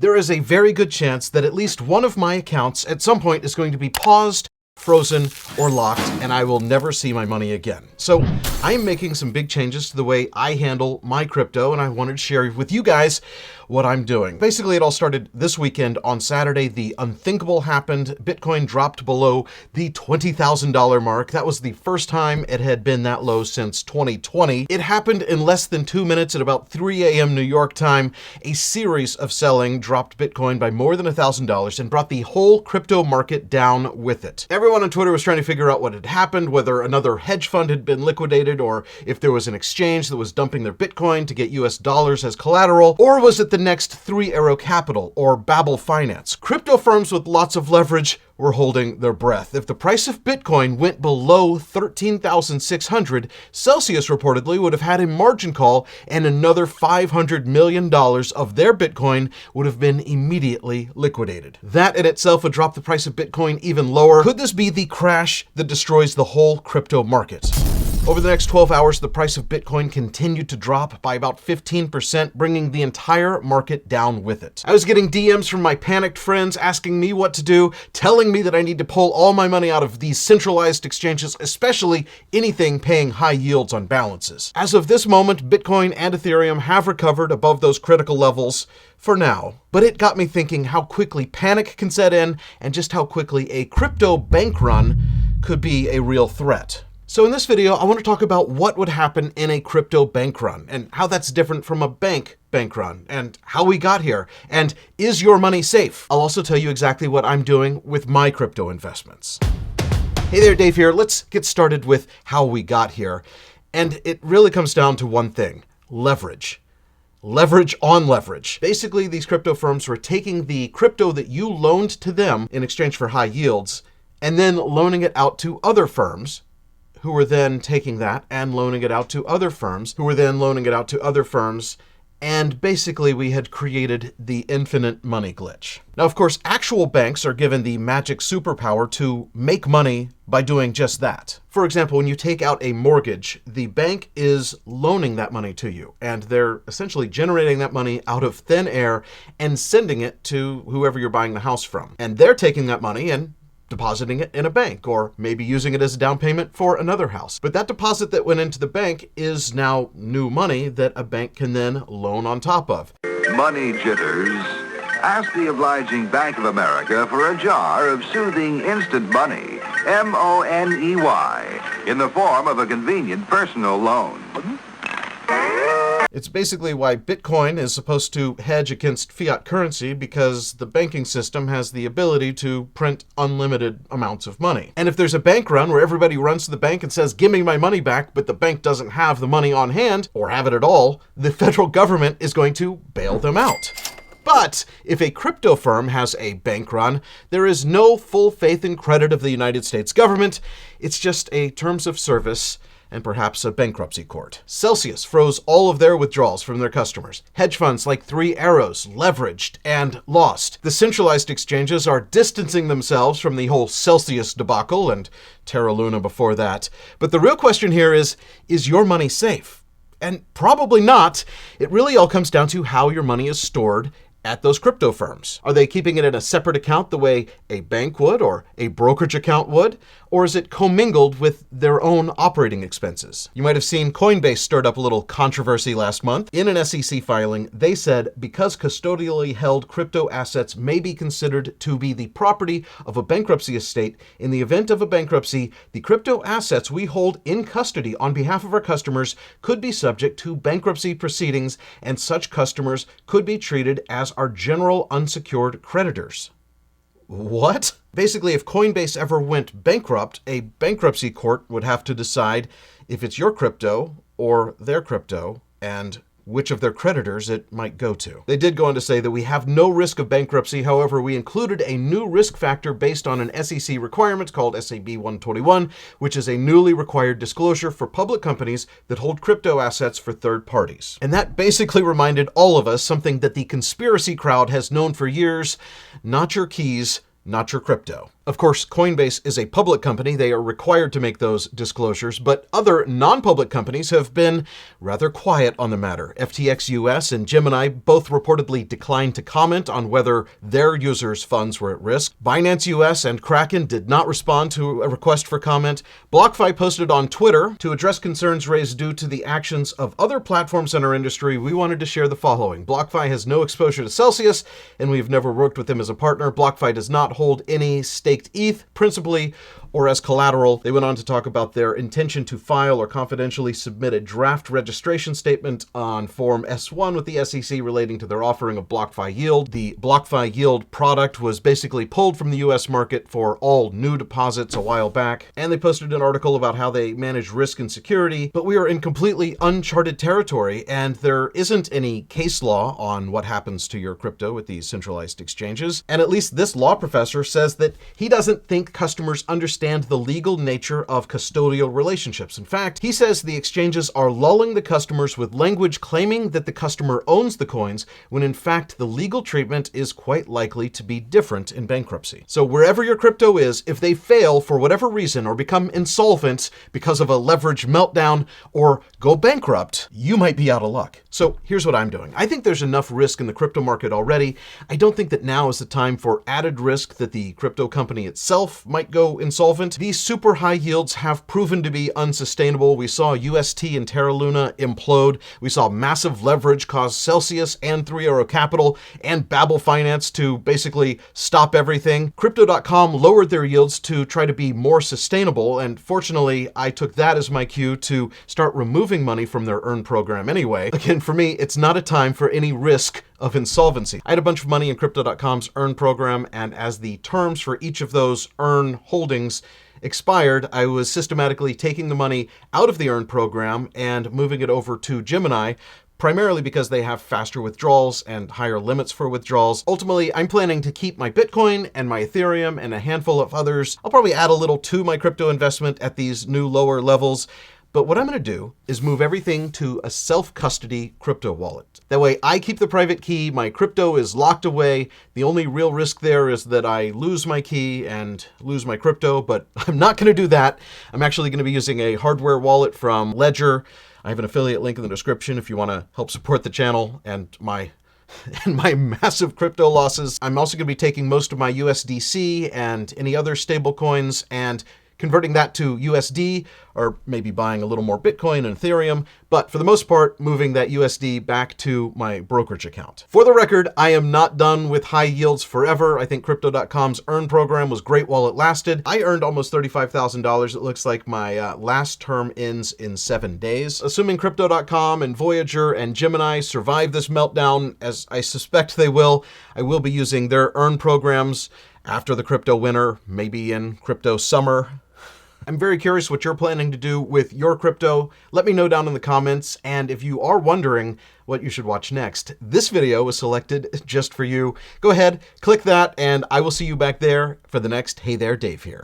there is a very good chance that at least one of my accounts at some point is going to be paused, frozen, or locked, and I will never see my money again. So I am making some big changes to the way I handle my crypto, and I wanted to share with you guys what I'm doing. Basically, it all started this weekend on Saturday. The unthinkable happened. Bitcoin dropped below the $20,000 mark. That was the first time it had been that low since 2020. It happened in less than 2 minutes at about 3 a.m. New York time. A series of selling dropped Bitcoin by more than $1,000 and brought the whole crypto market down with it. Everyone on Twitter was trying to figure out what had happened, whether another hedge fund had been liquidated, or if there was an exchange that was dumping their Bitcoin to get US dollars as collateral, or was it the next Three Arrow Capital or Babel Finance? Crypto firms with lots of leverage were holding their breath. If the price of Bitcoin went below 13,600, Celsius reportedly would have had a margin call, and another $500 million of their Bitcoin would have been immediately liquidated. That in itself would drop the price of Bitcoin even lower. Could this be the crash that destroys the whole crypto market? Over the next 12 hours, the price of Bitcoin continued to drop by about 15%, bringing the entire market down with it. I was getting DMs from my panicked friends asking me what to do, telling me that I need to pull all my money out of these centralized exchanges, especially anything paying high yields on balances. As of this moment, Bitcoin and Ethereum have recovered above those critical levels for now. But it got me thinking how quickly panic can set in and just how quickly a crypto bank run could be a real threat. So in this video, I want to talk about what would happen in a crypto bank run and how that's different from a bank run and how we got here, and is your money safe? I'll also tell you exactly what I'm doing with my crypto investments. Hey there, Dave here. Let's get started with how we got here. And it really comes down to one thing: leverage. Leverage on leverage. Basically, these crypto firms were taking the crypto that you loaned to them in exchange for high yields and then loaning it out to other firms, who were then taking that and loaning it out to other firms, who were then loaning it out to other firms, and basically we had created the infinite money glitch. Now, of course, actual banks are given the magic superpower to make money by doing just that. For example, when you take out a mortgage, the bank is loaning that money to you, and they're essentially generating that money out of thin air and sending it to whoever you're buying the house from. And they're taking that money and depositing it in a bank, or maybe using it as a down payment for another house. But that deposit that went into the bank is now new money that a bank can then loan on top of. Money jitters. Ask the obliging Bank of America for a jar of soothing instant money, M-O-N-E-Y, in the form of a convenient personal loan. It's basically why Bitcoin is supposed to hedge against fiat currency, because the banking system has the ability to print unlimited amounts of money. And if there's a bank run where everybody runs to the bank and says, "Give me my money back," but the bank doesn't have the money on hand or have it at all, the federal government is going to bail them out. But if a crypto firm has a bank run, there is no full faith and credit of the United States government. It's just a terms of service and perhaps a bankruptcy court. Celsius froze all of their withdrawals from their customers. Hedge funds like Three Arrows leveraged and lost. The centralized exchanges are distancing themselves from the whole Celsius debacle and Terra Luna before that. But the real question here is your money safe? And probably not. It really all comes down to how your money is stored at those crypto firms. Are they keeping it in a separate account the way a bank would or a brokerage account would? Or is it commingled with their own operating expenses? You might have seen Coinbase stirred up a little controversy last month. In an SEC filing, they said because custodially held crypto assets may be considered to be the property of a bankruptcy estate, in the event of a bankruptcy, the crypto assets we hold in custody on behalf of our customers could be subject to bankruptcy proceedings, and such customers could be treated as our general unsecured creditors. What? Basically, if Coinbase ever went bankrupt, a bankruptcy court would have to decide if it's your crypto or their crypto and which of their creditors it might go to. They did go on to say that we have no risk of bankruptcy. However, we included a new risk factor based on an SEC requirement called SAB 121, which is a newly required disclosure for public companies that hold crypto assets for third parties. And that basically reminded all of us something that the conspiracy crowd has known for years: not your keys, not your crypto. Of course, Coinbase is a public company. They are required to make those disclosures, but other non-public companies have been rather quiet on the matter. FTX US and Gemini both reportedly declined to comment on whether their users' funds were at risk. Binance US and Kraken did not respond to a request for comment. BlockFi posted on Twitter to address concerns raised due to the actions of other platforms in our industry. We wanted to share the following. BlockFi has no exposure to Celsius, and we've never worked with them as a partner. BlockFi does not hold any staked ETH, principally or as collateral. They went on to talk about their intention to file or confidentially submit a draft registration statement on Form S-1 with the SEC relating to their offering of BlockFi Yield. The BlockFi Yield product was basically pulled from the US market for all new deposits a while back, and they posted an article about how they manage risk and security, but we are in completely uncharted territory, and there isn't any case law on what happens to your crypto with these centralized exchanges. And at least this law professor says that he doesn't think customers understand the legal nature of custodial relationships. In fact, he says the exchanges are lulling the customers with language claiming that the customer owns the coins, when in fact the legal treatment is quite likely to be different in bankruptcy. So wherever your crypto is, if they fail for whatever reason or become insolvent because of a leverage meltdown or go bankrupt, you might be out of luck. So here's what I'm doing. I think there's enough risk in the crypto market already. I don't think that now is the time for added risk that the crypto company itself might go insolvent. These super high yields have proven to be unsustainable. We saw UST and Terra Luna implode. We saw massive leverage cause Celsius and 3 Arrow Capital and Babel Finance to basically stop everything. Crypto.com lowered their yields to try to be more sustainable, and fortunately, I took that as my cue to start removing money from their earn program anyway. Again, for me, it's not a time for any risk of insolvency. I had a bunch of money in Crypto.com's earn program, and as the terms for each of those earn holdings expired, I was systematically taking the money out of the earn program and moving it over to Gemini, primarily because they have faster withdrawals and higher limits for withdrawals. Ultimately, I'm planning to keep my Bitcoin and my Ethereum and a handful of others. I'll probably add a little to my crypto investment at these new lower levels. But what I'm going to do is move everything to a self-custody crypto wallet. That way I keep the private key, my crypto is locked away. The only real risk there is that I lose my key and lose my crypto, but I'm not going to do that. I'm actually going to be using a hardware wallet from Ledger. I have an affiliate link in the description if you want to help support the channel and my massive crypto losses. I'm also going to be taking most of my USDC and any other stable coins and converting that to USD, or maybe buying a little more Bitcoin and Ethereum, but for the most part, moving that USD back to my brokerage account. For the record, I am not done with high yields forever. I think Crypto.com's earn program was great while it lasted. I earned almost $35,000. It looks like my last term ends in 7 days. Assuming Crypto.com and Voyager and Gemini survive this meltdown, as I suspect they will, I will be using their earn programs after the crypto winter, maybe in crypto summer. I'm very curious what you're planning to do with your crypto. Let me know down in the comments. And if you are wondering what you should watch next, this video was selected just for you. Go ahead, click that, and I will see you back there for the next Hey There, Dave here.